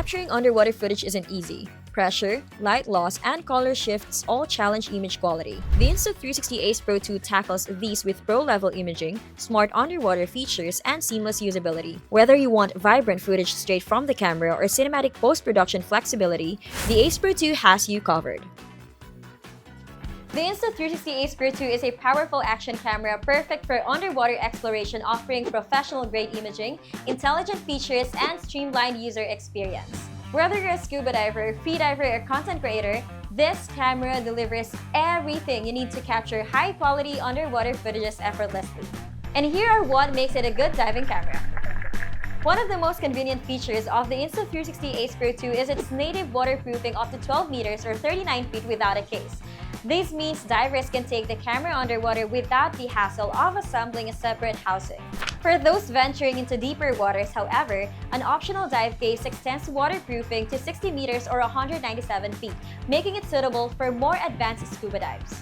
Capturing underwater footage isn't easy. Pressure, light loss, and color shifts all challenge image quality. The Insta360 Ace Pro 2 tackles these with pro-level imaging, smart underwater features, and seamless usability. Whether you want vibrant footage straight from the camera or cinematic post-production flexibility, the Ace Pro 2 has you covered. The Insta360 Ace Pro 2 is a powerful action camera perfect for underwater exploration, offering professional-grade imaging, intelligent features, and streamlined user experience. Whether you're a scuba diver, freediver, or content creator, this camera delivers everything you need to capture high-quality underwater footages effortlessly. And here are what makes it a good diving camera. One of the most convenient features of the Insta360 Ace Pro 2 is its native waterproofing up to 12 meters or 39 feet without a case. This means divers can take the camera underwater without the hassle of assembling a separate housing. For those venturing into deeper waters, however, an optional dive case extends waterproofing to 60 meters or 197 feet, making it suitable for more advanced scuba dives.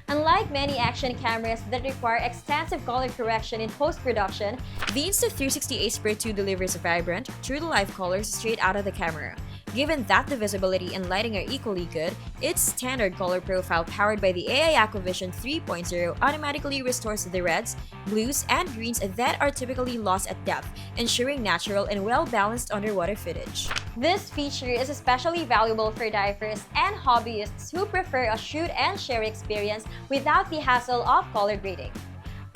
Unlike many action cameras that require extensive color correction in post-production, the Insta360 Ace Pro 2 delivers vibrant, true-to-life colors straight out of the camera. Given that the visibility and lighting are equally good, its standard color profile powered by the AI Aquavision 3.0 automatically restores the reds, blues, and greens that are typically lost at depth, ensuring natural and well-balanced underwater footage. This feature is especially valuable for divers and hobbyists who prefer a shoot-and-share experience without the hassle of color grading.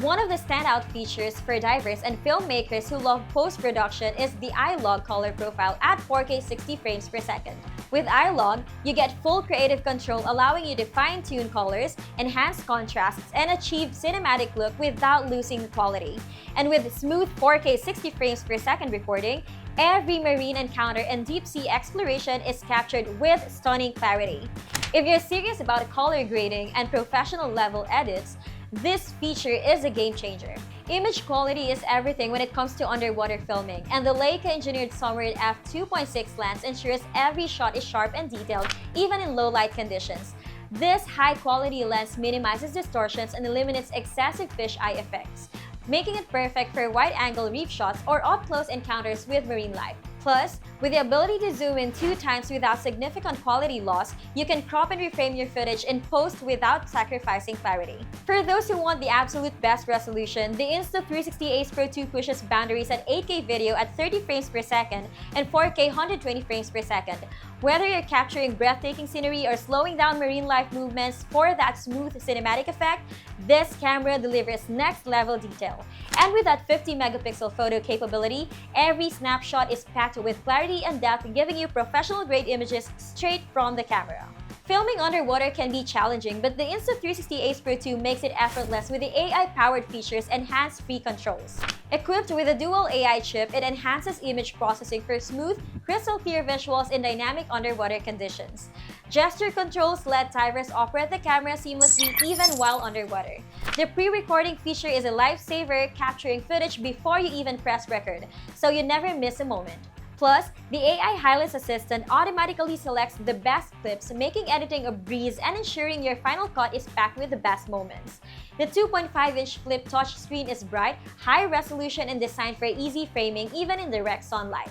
One of the standout features for divers and filmmakers who love post-production is the iLog color profile at 4K 60 frames per second. With iLog, you get full creative control, allowing you to fine-tune colors, enhance contrasts, and achieve cinematic look without losing quality. And with smooth 4K 60 frames per second recording, every marine encounter and deep-sea exploration is captured with stunning clarity. If you're serious about color grading and professional-level edits, this feature is a game-changer. Image quality is everything when it comes to underwater filming, and the Leica-engineered Summered f2.6 lens ensures every shot is sharp and detailed, even in low-light conditions. This high-quality lens minimizes distortions and eliminates excessive fisheye effects, making it perfect for wide-angle reef shots or up-close encounters with marine life. Plus, with the ability to zoom in 2 times without significant quality loss, you can crop and reframe your footage in post without sacrificing clarity. For those who want the absolute best resolution, the Insta360 Ace Pro 2 pushes boundaries at 8K video at 30 frames per second and 4K 120 frames per second. Whether you're capturing breathtaking scenery or slowing down marine life movements for that smooth cinematic effect, this camera delivers next-level detail. And with that 50-megapixel photo capability, every snapshot is packed with clarity and depth, giving you professional-grade images straight from the camera. Filming underwater can be challenging, but the Insta360 Ace Pro 2 makes it effortless with the AI-powered features and hands-free controls. Equipped with a dual AI chip, it enhances image processing for smooth, crystal-clear visuals in dynamic underwater conditions. Gesture controls let divers operate the camera seamlessly even while underwater. The pre-recording feature is a lifesaver, capturing footage before you even press record, so you never miss a moment. Plus, the AI Highlights Assistant automatically selects the best clips, making editing a breeze and ensuring your final cut is packed with the best moments. The 2.5-inch flip touchscreen is bright, high resolution, and designed for easy framing even in direct sunlight.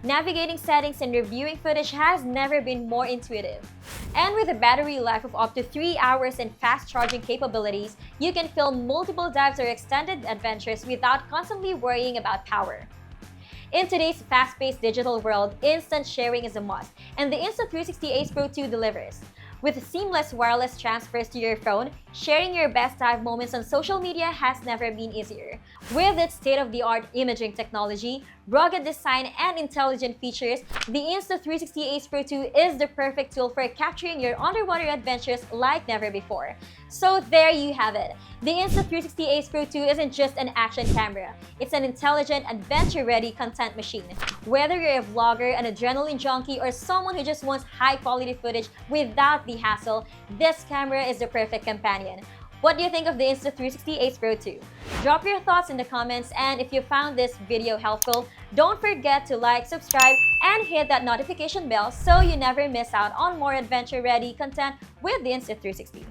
Navigating settings and reviewing footage has never been more intuitive. And with a battery life of up to 3 hours and fast charging capabilities, you can film multiple dives or extended adventures without constantly worrying about power. In today's fast-paced digital world, instant sharing is a must, and the Insta360 Ace Pro 2 delivers. With seamless wireless transfers to your phone, sharing your best dive moments on social media has never been easier. With its state-of-the-art imaging technology, rugged design, and intelligent features, the Insta360 Ace Pro 2 is the perfect tool for capturing your underwater adventures like never before. So there you have it. The Insta360 Ace Pro 2 isn't just an action camera. It's an intelligent, adventure-ready content machine. Whether you're a vlogger, an adrenaline junkie, or someone who just wants high-quality footage without the hassle, this camera is the perfect companion. What do you think of the Insta360 Ace Pro 2? Drop your thoughts in the comments, and if you found this video helpful, don't forget to like, subscribe, and hit that notification bell so you never miss out on more adventure-ready content with the Insta360.